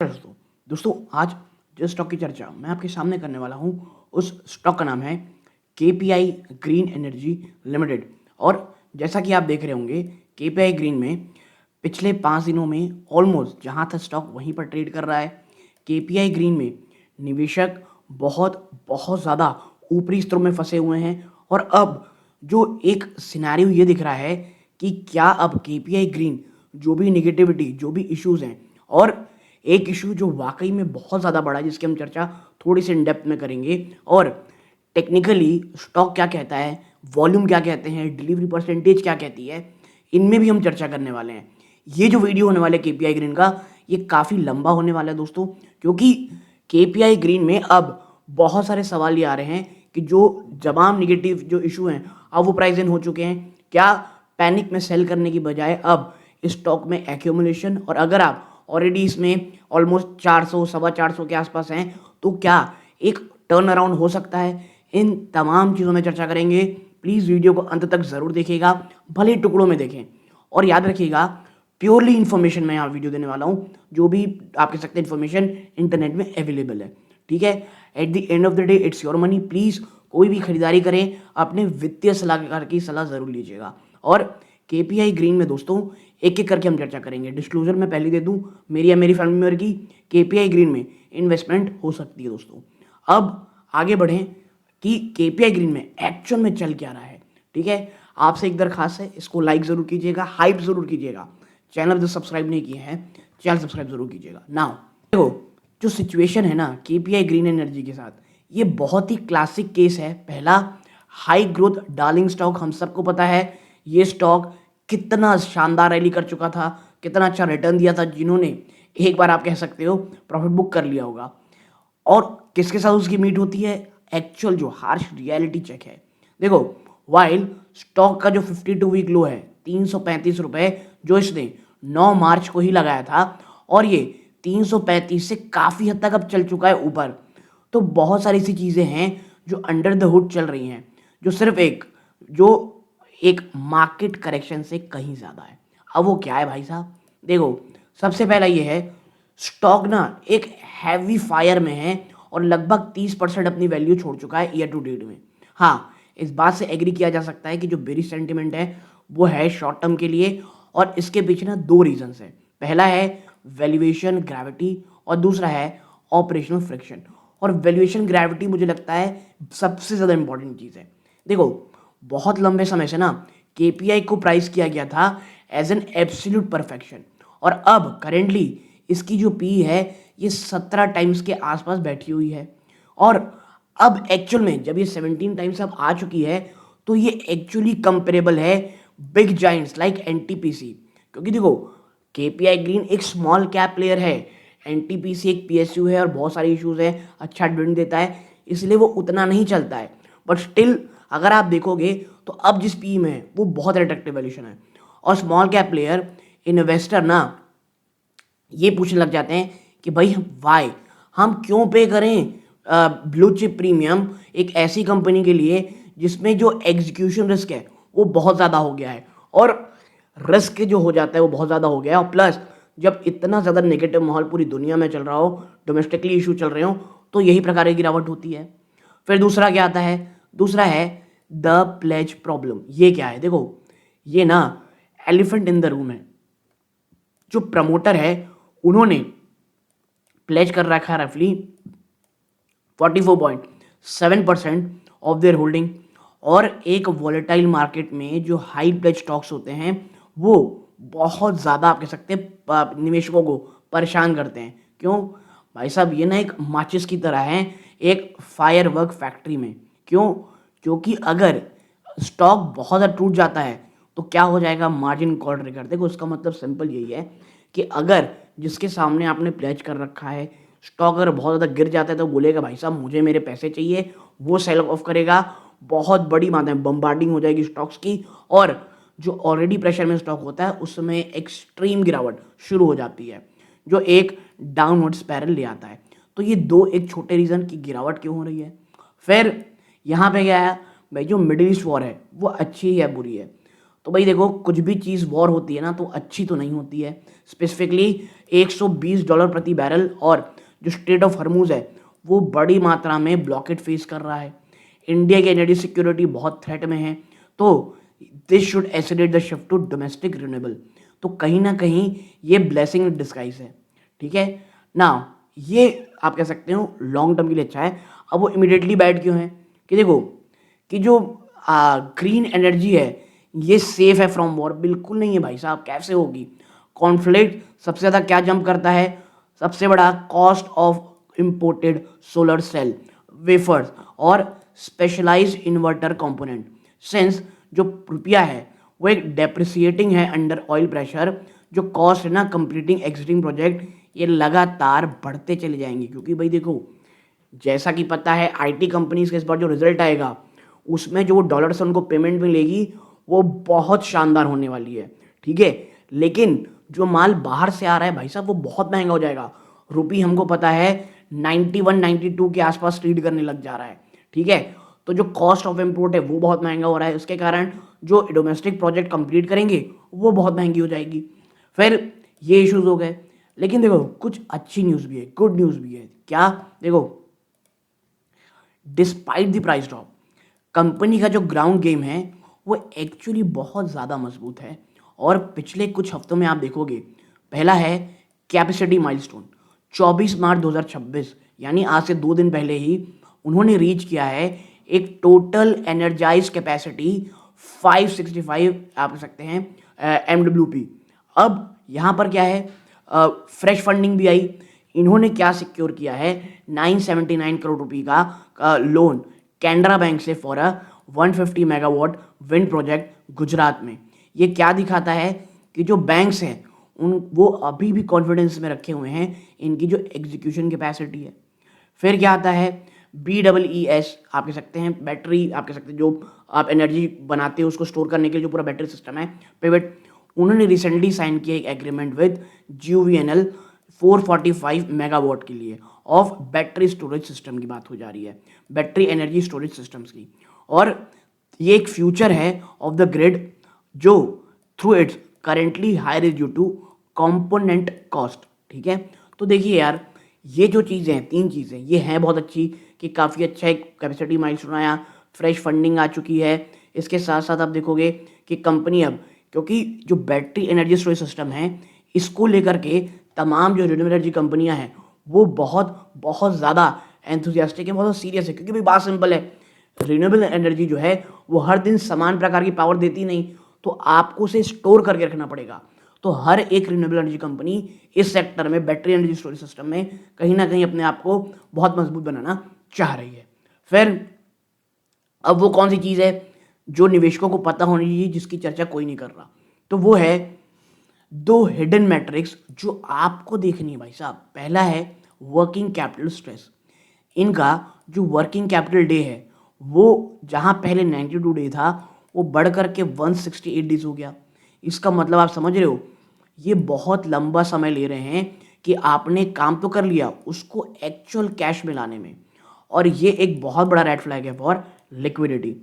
दोस्तों दोस्तों आज जिस स्टॉक की चर्चा मैं आपके सामने करने वाला हूं उस स्टॉक का नाम है केपीआई ग्रीन एनर्जी लिमिटेड। और जैसा कि आप देख रहे होंगे केपीआई ग्रीन में पिछले 5 दिनों में ऑलमोस्ट जहां था स्टॉक वहीं पर ट्रेड कर रहा है। केपीआई ग्रीन में निवेशक बहुत बहुत ज़्यादा ऊपरी स्तरों में फंसे हुए हैं और अब जो एक सिनेरियो ये दिख रहा है कि क्या अब केपीआई ग्रीन जो भी निगेटिविटी जो भी इश्यूज हैं और एक इशू जो वाकई में बहुत ज़्यादा बड़ा है जिसकी हम चर्चा थोड़ी सी इन डेप्थ में करेंगे और टेक्निकली स्टॉक क्या कहता है, वॉल्यूम क्या कहते हैं, डिलीवरी परसेंटेज क्या कहती है, इनमें भी हम चर्चा करने वाले हैं। ये जो वीडियो होने वाला है केपीआई ग्रीन का ये काफ़ी लंबा होने वाला है दोस्तों, क्योंकि केपीआई ग्रीन में अब बहुत सारे सवाल ये आ रहे हैं कि जो तमाम निगेटिव जो इशू हैं अब वो प्राइस इन हो चुके हैं। क्या पैनिक में सेल करने की बजाय अब स्टॉक में एक्यूमुलेशन, और अगर आप ऑलरेडी इसमें ऑलमोस्ट 400 सवा 400 के आसपास हैं तो क्या एक टर्न अराउंड हो सकता है। इन तमाम चीज़ों में चर्चा करेंगे। प्लीज़ वीडियो को अंत तक ज़रूर देखिएगा, भले ही टुकड़ों में देखें। और याद रखिएगा प्योरली इन्फॉर्मेशन मैं यहाँ वीडियो देने वाला हूँ, जो भी आप कह सकते हैं इन्फॉर्मेशन इंटरनेट में अवेलेबल है, ठीक है। At the end of the day it's your money. Please कोई भी खरीदारी करें अपने वित्तीय सलाहकार की सलाह ज़रूर लीजिएगा। और केपीआई ग्रीन में दोस्तों एक एक करके हम चर्चा करेंगे। डिस्क्लोजर मैं पहले दे दूं, मेरी या मेरी फैमिली मेंबर की केपीआई ग्रीन में इन्वेस्टमेंट हो सकती है दोस्तों। अब आगे बढ़ें कि केपीआई ग्रीन में एक्चुअल में चल क्या रहा है, ठीक है। आपसे एक दरखास्त है, इसको लाइक ज़रूर कीजिएगा, हाइप ज़रूर कीजिएगा। चैनल जो सब्सक्राइब नहीं किए हैं चैनल सब्सक्राइब ज़रूर कीजिएगा। नाउ देखो जो सिचुएशन है ना केपीआई ग्रीन एनर्जी के साथ, ये बहुत ही क्लासिक केस है। पहला, हाई ग्रोथ डार्लिंग स्टॉक, हम सबको पता है ये स्टॉक कितना शानदार रैली कर चुका था, कितना अच्छा रिटर्न दिया था, जिन्होंने एक बार आप कह सकते हो प्रॉफिट बुक कर लिया होगा। और किसके साथ उसकी मीट होती है, एक्चुअल जो हार्श रियलिटी चेक है। देखो वाइल स्टॉक का जो 52 वीक लो है 335 रुपए, जो इसने 9 मार्च को ही लगाया था, और ये 335 से काफ़ी हद तक अब चल चुका है ऊपर। तो बहुत सारी सी चीज़ें हैं जो अंडर द हुड चल रही हैं, जो सिर्फ एक मार्केट करेक्शन से कहीं ज़्यादा है। अब वो क्या है भाई साहब, देखो सबसे पहला ये है स्टॉक ना एक हैवी फायर में है और लगभग 30% अपनी वैल्यू छोड़ चुका है ईयर टू डेट में। हाँ, इस बात से एग्री किया जा सकता है कि जो बेरिश सेंटिमेंट है वो है शॉर्ट टर्म के लिए, और इसके पीछे ना दो रीजंस है। पहला है वैल्यूएशन ग्रेविटी और दूसरा है ऑपरेशनल फ्रिक्शन। और वैल्यूएशन ग्रेविटी मुझे लगता है सबसे ज़्यादा इंपॉर्टेंट चीज़ है। देखो बहुत लंबे समय से ना केपीआई को प्राइस किया गया था एज एन एब्सोल्यूट परफेक्शन, और अब करेंटली इसकी जो पी है ये 17 टाइम्स के आसपास बैठी हुई है। और अब एक्चुअल में जब ये 17 टाइम्स अब आ चुकी है तो ये एक्चुअली कंपेरेबल है बिग जाइंट्स लाइक एनटीपीसी। क्योंकि देखो केपीआई ग्रीन एक स्मॉल कैप प्लेयर है, एनटीपीसी एक पीएसयू है और बहुत सारे इश्यूज हैं, अच्छा डिविडेंड देता है, इसलिए वो उतना नहीं चलता है। बट स्टिल अगर आप देखोगे तो अब जिस पी में है वो बहुत अट्रैक्टिव वैल्यूशन है। और स्मॉल कैप प्लेयर इन्वेस्टर ना ये पूछने लग जाते हैं कि भाई वाई हम क्यों पे करें ब्लू चिप प्रीमियम एक ऐसी कंपनी के लिए जिसमें जो एग्जीक्यूशन रिस्क है वो बहुत ज़्यादा हो गया है, और रिस्क जो हो जाता है वो बहुत ज़्यादा हो गया है। और प्लस जब इतना ज़्यादा नेगेटिव माहौल पूरी दुनिया में चल रहा हो, डोमेस्टिकली इशू चल रहे हो, तो यही प्रकार की गिरावट होती है। फिर दूसरा क्या आता है, दूसरा है द प्लेज प्रॉब्लम। ये क्या है, देखो ये ना एलिफेंट इन द रूम है। जो प्रमोटर है उन्होंने प्लेज कर रखा है रफली 44.7% ऑफ देयर होल्डिंग, और एक वॉलेटाइल मार्केट में जो हाई प्लेज स्टॉक्स होते हैं वो बहुत ज़्यादा आप कह सकते हैं निवेशकों को परेशान करते हैं। क्यों भाई साहब, ये ना एक माचिस की तरह है एक फायर वर्क फैक्ट्री में। क्यों, क्योंकि अगर स्टॉक बहुत ज़्यादा टूट जाता है तो क्या हो जाएगा, मार्जिन कॉल ट्रिगर। देखो उसका मतलब सिंपल यही है कि अगर जिसके सामने आपने प्लेज कर रखा है स्टॉक अगर बहुत ज़्यादा गिर जाता है तो बोलेगा भाई साहब मुझे मेरे पैसे चाहिए, वो सेल ऑफ करेगा, बहुत बड़ी मात्रा में बम्बार्डिंग हो जाएगी स्टॉक्स की, और जो ऑलरेडी प्रेशर में स्टॉक होता है उसमें एक्सट्रीम गिरावट शुरू हो जाती है जो एक डाउनवर्ड स्पाइरल ले आता है। तो ये दो एक छोटे रीज़न की गिरावट क्यों हो रही है। फिर यहाँ पे क्या है भाई, जो मिडिल ईस्ट वॉर है वो अच्छी है बुरी है। तो भाई देखो, कुछ भी चीज़ वॉर होती है ना तो अच्छी तो नहीं होती है। स्पेसिफिकली $120 प्रति बैरल, और जो स्ट्रेट ऑफ हर्मूज है वो बड़ी मात्रा में ब्लॉकेट फेस कर रहा है। इंडिया की एनर्जी सिक्योरिटी बहुत थ्रेट में है। तो this should accelerate the shift to domestic renewable. तो कहीं ना कहीं ये ब्लेसिंग इन डिस्गाइज है। ठीक है ना, ये आप कह सकते हो लॉन्ग टर्म के लिए अच्छा है। अब वो इमिडिएटली बैड क्यों है कि देखो कि जो ग्रीन एनर्जी है ये सेफ है फ्रॉम वॉर? बिल्कुल नहीं है भाई साहब, कैसे होगी? कॉन्फ्लिक्ट सबसे ज़्यादा क्या जंप करता है? सबसे बड़ा cost of imported solar cell, wafers और स्पेशलाइज्ड इन्वर्टर कंपोनेंट। सिंस जो रुपया है वो एक डेप्रिसिएटिंग है अंडर ऑयल प्रेशर, जो कॉस्ट है ना कंप्लीटिंग एग्जिस्टिंग प्रोजेक्ट ये लगातार बढ़ते चले जाएंगे। क्योंकि भाई देखो, जैसा कि पता है आईटी कंपनीज के इस बार जो रिजल्ट आएगा उसमें जो वो डॉलर से उनको पेमेंट मिलेगी वो बहुत शानदार होने वाली है। ठीक है, लेकिन जो माल बाहर से आ रहा है भाई साहब वो बहुत महंगा हो जाएगा। रुपी हमको पता है 91 92 के आसपास ट्रेड करने लग जा रहा है। ठीक है, तो जो कॉस्ट ऑफ इम्पोर्ट है वो बहुत महंगा हो रहा है। उसके कारण जो डोमेस्टिक प्रोजेक्ट कंप्लीट करेंगे वो बहुत महंगी हो जाएगी। फिर ये इश्यूज हो गए। लेकिन देखो कुछ अच्छी न्यूज़ भी है, गुड न्यूज़ भी है। क्या? देखो, despite the price drop, company का जो ग्राउंड गेम है वो एक्चुअली बहुत ज़्यादा मजबूत है। और पिछले कुछ हफ्तों में आप देखोगे, पहला है कैपेसिटी माइलस्टोन 24 मार्च 2026, यानी आज से 2 दिन पहले ही उन्होंने रीच किया है एक टोटल एनर्जाइज कैपेसिटी 565 आप कह सकते हैं MWP। अब यहाँ पर क्या है, फ्रेश फंडिंग भी आई। इन्होंने क्या सिक्योर किया है, 979 करोड़ रुपए का लोन कैनरा बैंक से for a 150 megawatt wind project Gujarat में। ये क्या दिखाता है कि जो बैंक्स हैं उन वो अभी भी कॉन्फिडेंस में रखे हुए हैं इनकी जो एग्जीक्यूशन कैपेसिटी है। फिर क्या आता है, BEES आप कह सकते हैं बैटरी, आप कह सकते हैं जो आप एनर्जी बनाते हो उसको स्टोर करने के लिए जो पूरा बैटरी सिस्टम है पिवट। उन्होंने रिसेंटली साइन किया एक एग्रीमेंट विद GUVNL 445 मेगावाट के लिए ऑफ बैटरी स्टोरेज सिस्टम की बात हो जा रही है, बैटरी एनर्जी स्टोरेज सिस्टम्स की। और ये एक फ्यूचर है ऑफ द ग्रिड जो through its currently high due to component cost. ठीक है, तो देखिए यार, ये जो चीज़ें हैं, 3 चीज़ें ये हैं बहुत अच्छी कि काफ़ी अच्छा एक कैपेसिटी माइलस्टोन आया, फ्रेश फंडिंग आ चुकी है। इसके साथ साथ आप देखोगे कि कंपनी अब, क्योंकि जो बैटरी एनर्जी स्टोरेज सिस्टम है इसको लेकर के तमाम जो रिन्यूएबल एनर्जी कंपनियां हैं वो बहुत बहुत ज़्यादा एंथुजियास्टिक है, बहुत सीरियस है। क्योंकि भाई बात सिंपल है, रिन्यूएबल एनर्जी जो है वो हर दिन समान प्रकार की पावर देती नहीं, तो आपको उसे स्टोर करके रखना पड़ेगा। तो हर एक रिन्यूएबल एनर्जी कंपनी इस सेक्टर में बैटरी एनर्जी स्टोरेज सिस्टम में कहीं ना कहीं अपने आप को बहुत मजबूत बनाना चाह रही है। फिर अब वो कौन सी चीज़ है जो निवेशकों को पता होनी चाहिए जिसकी चर्चा कोई नहीं कर रहा, तो वो है 2 हिडन मैट्रिक्स जो आपको देखनी है भाई साहब। पहला है वर्किंग कैपिटल स्ट्रेस। इनका जो वर्किंग कैपिटल डे है वो जहां पहले 92 डे था वो बढ़ करके 168 डेज हो गया। इसका मतलब आप समझ रहे हो, ये बहुत लंबा समय ले रहे हैं कि आपने काम तो कर लिया उसको एक्चुअल कैश में लाने में। और ये एक बहुत बड़ा रेड फ्लैग है फॉर लिक्विडिटी।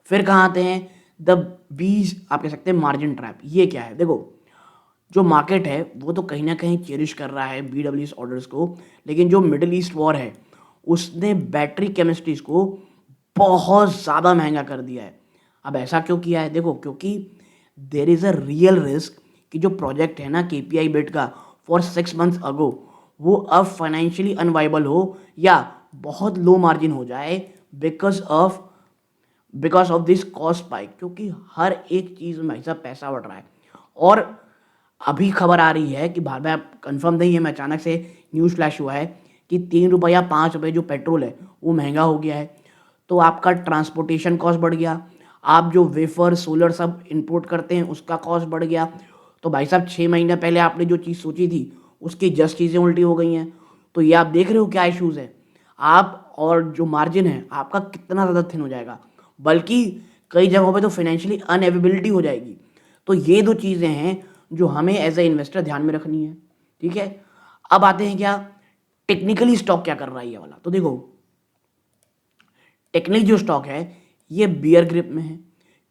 फिर कहाँ आते हैं द बीज, आप कह सकते हैं मार्जिन ट्रैप। ये क्या है? देखो, जो मार्केट है वो तो कहीं ना कहीं चेरिश कर रहा है BWS ऑर्डर्स को, लेकिन जो मिडिल ईस्ट वॉर है उसने बैटरी केमिस्ट्रीज को बहुत ज़्यादा महंगा कर दिया है। अब ऐसा क्यों किया है? देखो, क्योंकि there is a real risk कि जो प्रोजेक्ट है ना KPI बिट का फॉर 6 मंथ्स अगो वो अब फाइनेंशियली अनवाइबल हो या बहुत लो मार्जिन हो जाए because of this cost spike. क्योंकि हर एक चीज़ में भाई साहब पैसा बढ़ रहा है। और अभी खबर आ रही है कि बार बार कंफर्म नहीं है, मैं अचानक से न्यूज़ फ्लैश हुआ है कि 3 रुपये या 5 रुपये जो पेट्रोल है वो महंगा हो गया है। तो आपका ट्रांसपोर्टेशन कॉस्ट बढ़ गया, आप जो वेफर सोलर सब इंपोर्ट करते हैं उसका कॉस्ट बढ़ गया। तो भाई साहब 6 महीने पहले आपने जो चीज़ सोची थी उसकी जस्ट चीज़ें उल्टी हो गई हैं। तो ये आप देख रहे हो क्या इश्यूज़ है। आप और जो मार्जिन है आपका कितना ज़्यादा थिन हो जाएगा, बल्कि कई जगहों पे तो फाइनेंशियली अनएवेबिलिटी हो जाएगी। तो ये 2 चीज़ें हैं जो हमें एज ए इन्वेस्टर ध्यान में रखनी है। ठीक है, अब आते हैं क्या टेक्निकली स्टॉक क्या कर रहा है ये वाला। तो देखो, टेक्निकली जो स्टॉक है ये बियर ग्रिप में है।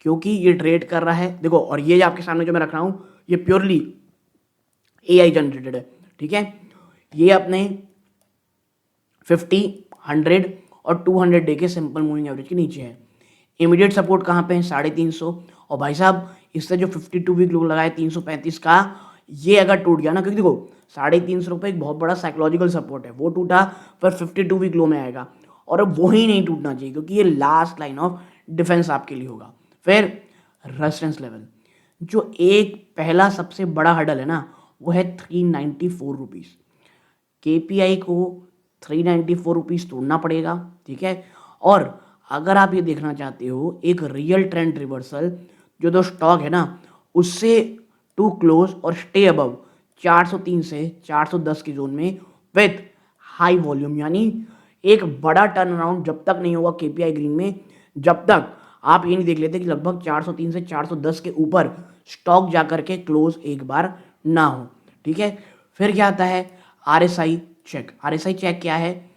क्योंकि ये ट्रेड कर रहा है, देखो, और ये आपके सामने जो मैं रख रहा हूँ ये प्योरली एआई जनरेटेड है, ठीक है। ये अपने 50, 100 और 200 डे के सिंपल मूविंग एवरेज के नीचे है। इमीडिएट सपोर्ट कहाँ पे है? 350। और भाई साहब इससे जो 52 वीक लोग लगाए 335 का, ये अगर टूट गया ना, क्योंकि देखो 350 रुपये एक बहुत बड़ा साइकोलॉजिकल सपोर्ट है, वो टूटा पर 52 वीक लो में आएगा, और अब वही नहीं टूटना चाहिए क्योंकि ये लास्ट लाइन ऑफ डिफेंस आपके लिए होगा। फिर रेजिस्टेंस लेवल, जो एक पहला सबसे बड़ा हडल है ना, वो है 394 रुपीज़। केपीआई को 394 रुपीज़ तोड़ना पड़ेगा, ठीक है। और अगर आप ये देखना चाहते हो एक रियल ट्रेंड रिवर्सल, जो दो स्टॉक है ना उससे टू क्लोज और स्टे अबव 403 से 410 की जोन में विथ हाई वॉल्यूम, यानी एक बड़ा टर्न अराउंड जब तक नहीं होगा केपीआई ग्रीन में, जब तक आप ये नहीं देख लेते कि लगभग 403 से 410 के ऊपर स्टॉक जाकर के क्लोज एक बार ना हो, ठीक है। फिर क्या आता है? RSI check. आरएसआई चेक क्या है?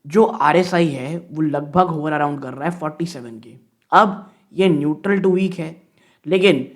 जो आरएसआई है वो लगभग होवर अराउंड कर रहा है 47 के। अब ये न्यूट्रल टू वीक है, लेकिन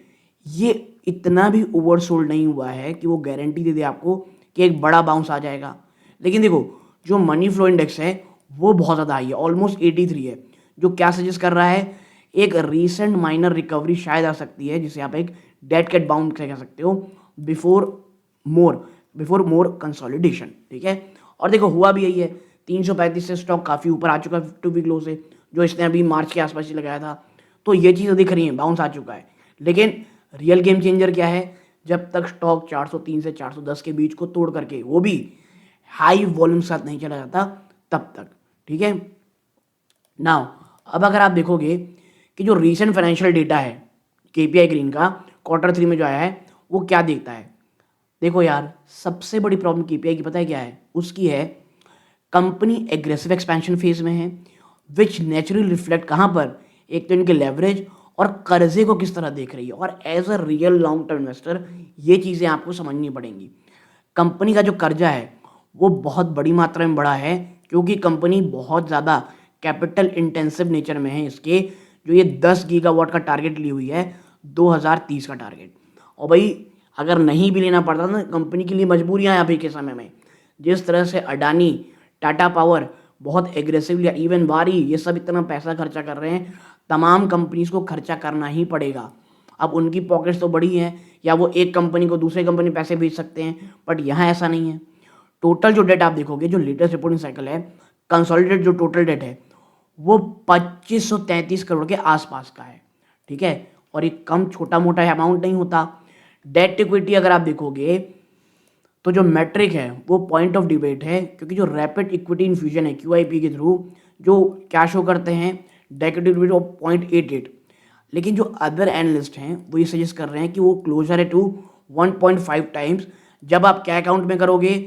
ये इतना भी ओवरसोल्ड नहीं हुआ है कि वो गारंटी दे दे आपको कि एक बड़ा बाउंस आ जाएगा। लेकिन देखो जो मनी फ्लो इंडेक्स है वो बहुत ज़्यादा हाई है, ऑलमोस्ट 83 है, जो क्या सजेस्ट कर रहा है? एक रीसेंट माइनर रिकवरी शायद आ सकती है, जिसे आप एक डेड कैट बाउंड कह सकते हो, बिफोर मोर कंसोलिडेशन, ठीक है। और देखो हुआ भी यही है, 335 से स्टॉक काफ़ी ऊपर आ चुका है 52 वीक लो से, जो इसने अभी मार्च के आसपास ही लगाया था। तो ये चीज़ें दिख रही हैं, बाउंस आ चुका है। लेकिन रियल गेम चेंजर क्या है? जब तक स्टॉक 403 से 410 के बीच को तोड़ करके, वो भी हाई वॉल्यूम साथ नहीं चला जाता तब तक, ठीक है। नाउ अब अगर आप देखोगे कि जो रीसेंट फाइनेंशियल डेटा है केपीआई ग्रीन का Q3 में जो आया है, वो क्या देखता है? देखो यार, सबसे बड़ी प्रॉब्लम केपीआई की पता है क्या है? उसकी है कंपनी एग्रेसिव एक्सपेंशन फेज में है, विच नेचुरली रिफ्लेक्ट कहाँ पर? एक तो इनके लेवरेज और कर्जे को किस तरह देख रही है, और as a real long term investor ये चीज़ें आपको समझनी पड़ेंगी। कंपनी का जो कर्जा है वो बहुत बड़ी मात्रा में बढ़ा है, क्योंकि कंपनी बहुत ज़्यादा कैपिटल इंटेंसिव नेचर में है। इसके जो ये 10 गीगावाट का टारगेट ली हुई है, 2030 का टारगेट, और भाई अगर नहीं भी लेना पड़ता ना, कंपनी के लिए मजबूरियां हैं अभी के समय में। जिस तरह से अडानी, टाटा पावर बहुत एग्रेसिवली, इवन वारी, ये सब इतना पैसा खर्चा कर रहे हैं, तमाम कंपनीज को खर्चा करना ही पड़ेगा। अब उनकी पॉकेट्स तो बड़ी हैं, या वो एक कंपनी को दूसरे कंपनी पैसे भेज सकते हैं, बट यहाँ ऐसा नहीं है। टोटल जो डेट आप देखोगे, जो लेटेस्ट रिपोर्टिंग साइकिल है, कंसोलिडेटेड जो टोटल डेट है वो 2533 करोड़ के आसपास का है, ठीक है। और ये कम छोटा मोटा अमाउंट नहीं होता। डेट इक्विटी अगर आप देखोगे तो जो मैट्रिक है वो पॉइंट ऑफ डिबेट है, क्योंकि जो रैपिड इक्विटी इन्फ्यूजन है क्यूआईपी के थ्रू जो क्या शो करते हैं, डेट इक्विटी ऑफ 0.88, लेकिन जो अदर एनालिस्ट हैं वो ये सजेस्ट कर रहे हैं कि वो क्लोजर है टू 1.5 टाइम्स, जब आप क्या अकाउंट में करोगे?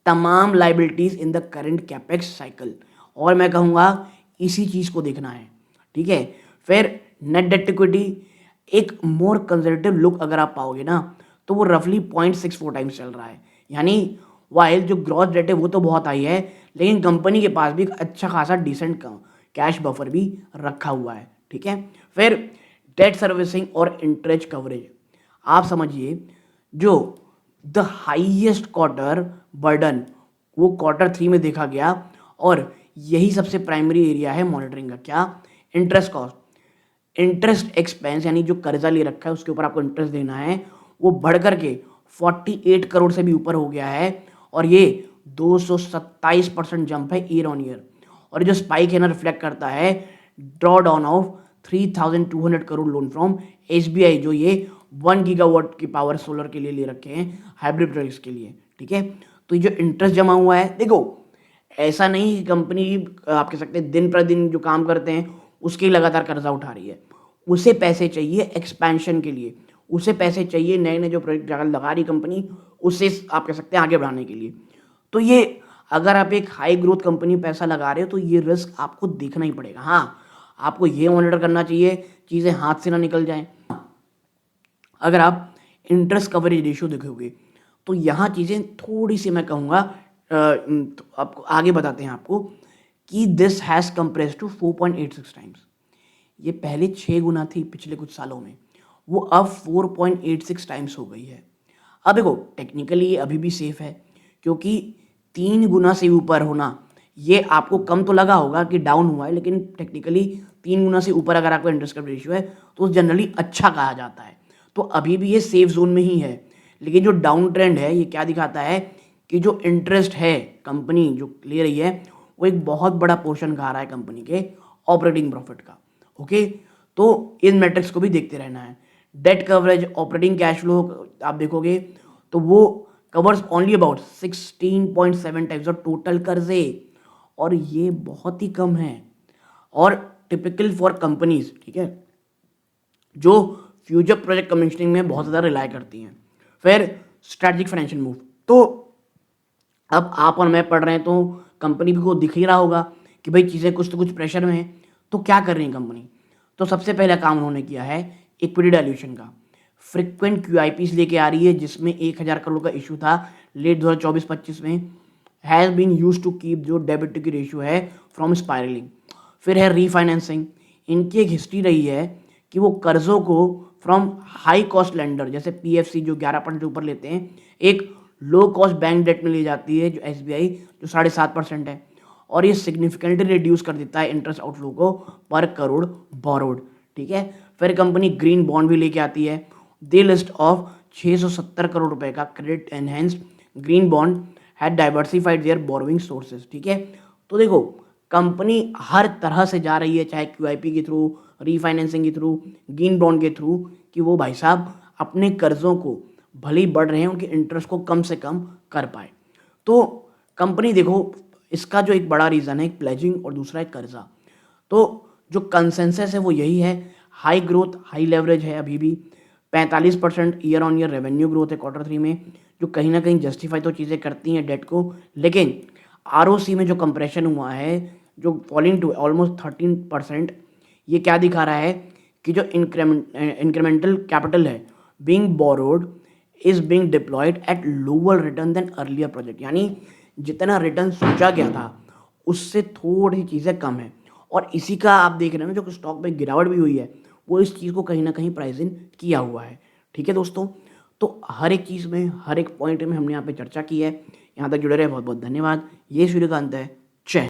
तमाम liabilities in the current capex cycle. और मैं कहूँगा इसी चीज़ को देखना है, ठीक है। फिर नेट डेट इक्विटी एक मोर कंजर्वेटिव लुक अगर आप पाओगे ना, तो वो रफली 0.64 टाइम्स चल रहा है, यानी वाइल जो ग्रॉस डेट है वो तो बहुत हाई है, लेकिन कंपनी के पास भी एक अच्छा खासा डिसेंट कैश बफर भी रखा हुआ है, ठीक है। फिर डेट सर्विसिंग और इंटरेस्ट कवरेज, आप समझिए जो द हाईएस्ट क्वार्टर बर्डन वो Q3 में देखा गया, और यही सबसे प्राइमरी एरिया है मॉनिटरिंग का। क्या? इंटरेस्ट कॉस्ट, इंटरेस्ट एक्सपेंस, यानी जो कर्जा ले रखा है उसके ऊपर आपको इंटरेस्ट देना है, वो बढ़ करके 48 करोड़ से भी ऊपर हो गया है, और ये 227% जंप है ईयर ऑन ईयर। और जो स्पाइक है ना, रिफ्लेक्ट करता है draw down of 3200 crore loan from SBI, जो ये 1 गीगावाट की पावर सोलर के लिए ले रखे हैं, हाइब्रिड प्रोजेक्ट्स के लिए, ठीक है। तो ये जो इंटरेस्ट जमा हुआ है, देखो ऐसा नहीं कि कंपनी आप कह सकते हैं दिन पर दिन जो काम करते हैं उसके लगातार कर्जा उठा रही है, उसे पैसे चाहिए एक्सपेंशन के लिए, उसे पैसे चाहिए नए नए जो प्रोजेक्ट लगा रही कंपनी, उससे आप कह सकते हैं आगे बढ़ाने के लिए। तो ये अगर आप एक हाई ग्रोथ कंपनी में पैसा लगा रहे हो तो ये रिस्क आपको देखना ही पड़ेगा। हाँ, आपको ये मॉनिटर करना चाहिए चीज़ें हाथ से ना निकल जाएं। अगर आप इंटरेस्ट कवरेज रेशियो देखोगे तो यहाँ चीज़ें थोड़ी सी मैं कहूँगा आपको आगे बताते हैं आपको कि this has compress to 4.86 times. ये पहले 6 गुना थी पिछले कुछ सालों में, वो अब 4.86 टाइम्स हो गई है। अब देखो टेक्निकली ये अभी भी सेफ है, क्योंकि 3 गुना से ऊपर होना, ये आपको कम तो लगा होगा कि डाउन हुआ है, लेकिन टेक्निकली 3 गुना से ऊपर अगर आपका इंटरेस्ट कवरेज रेशियो है तो जनरली अच्छा कहा जाता है। तो अभी भी ये सेफ जोन में ही है। लेकिन जो डाउन ट्रेंड है ये क्या दिखाता है कि जो इंटरेस्ट है कंपनी जो ले रही है वो एक बहुत बड़ा पोर्शन खा रहा है कंपनी के ऑपरेटिंग प्रॉफिट का। ओके, तो इन मैट्रिक्स को भी देखते रहना है। Debt coverage, operating cash flow आप देखोगे तो वो covers only about 16.7 times of total कर्जे, और ये बहुत ही कम है और टिपिकल फॉर कंपनीज, ठीक है, जो फ्यूचर प्रोजेक्ट कमीशनिंग में बहुत ज़्यादा रिलाई करती हैं। फिर स्ट्रैटेजिक फाइनेंशियल मूव, तो अब आप और मैं पढ़ रहे हैं तो कंपनी को दिख ही रहा होगा कि भाई चीज़ें कुछ तो कुछ प्रेशर में है। तो क्या कर रही है कंपनी? तो सबसे पहला काम उन्होंने किया है इक्विटी डाइल्यूशन का। फ्रिक्वेंट क्यूआईपीस लेके आ रही है, जिसमें 1,000 करोड़ का इशू था लेट 2024-25 में, has been use to keep जो डेबिट टू की रेशियो है फ्रॉम स्पायरलिंग। फिर है रीफाइनेंसिंग। इनकी एक हिस्ट्री रही है कि वो कर्जों को फ्रॉम हाई कॉस्ट लेंडर जैसे पीएफसी जो 11% के ऊपर लेते हैं, एक लो कॉस्ट बैंक डेट में ले जाती है जो एसबीआई जो 7.5% है, और ये सिग्निफिकेंटली रिड्यूस कर देता है इंटरेस्ट आउटफ्लो को पर करोड़ बोरोड। ठीक है, फिर कंपनी ग्रीन बॉन्ड भी लेके आती है। दे लिस्ट ऑफ 670 करोड़ रुपए का credit enhanced green bond had diversified their borrowing sources. ठीक है, तो देखो कंपनी हर तरह से जा रही है, चाहे क्यूआईपी के थ्रू, रीफाइनेंसिंग के थ्रू, ग्रीन बॉन्ड के थ्रू, कि वो भाई साहब अपने कर्जों को भले ही बढ़ रहे हैं उनके इंटरेस्ट को कम से कम कर पाए। तो कंपनी देखो इसका जो एक बड़ा रीज़न है एक प्लेजिंग और दूसरा है कर्जा। तो जो कंसेंसस है वो यही है, हाई ग्रोथ हाई लेवरेज है अभी भी, 45% year on year revenue growth है Q3 में, जो कहीं ना कहीं जस्टिफाई तो चीज़ें करती हैं डेट को। लेकिन आरओसी में जो कंप्रेशन हुआ है, जो फॉलिंग टू ऑलमोस्ट 13%, ये क्या दिखा रहा है कि जो इंक्रीमेंटल कैपिटल है being borrowed is being deployed at lower return than earlier project, यानी जितना रिटर्न सोचा गया था उससे थोड़ी चीज़ें कम है। और इसी का आप देख रहे हैं ना जो स्टॉक में गिरावट भी हुई है, वो इस चीज़ को कहीं ना कहीं प्राइस इन किया हुआ है। ठीक है दोस्तों, तो हर एक चीज़ में हर एक पॉइंट में हमने यहाँ पे चर्चा की है। यहाँ तक जुड़े रहे बहुत बहुत धन्यवाद। ये सूर्यकांत है।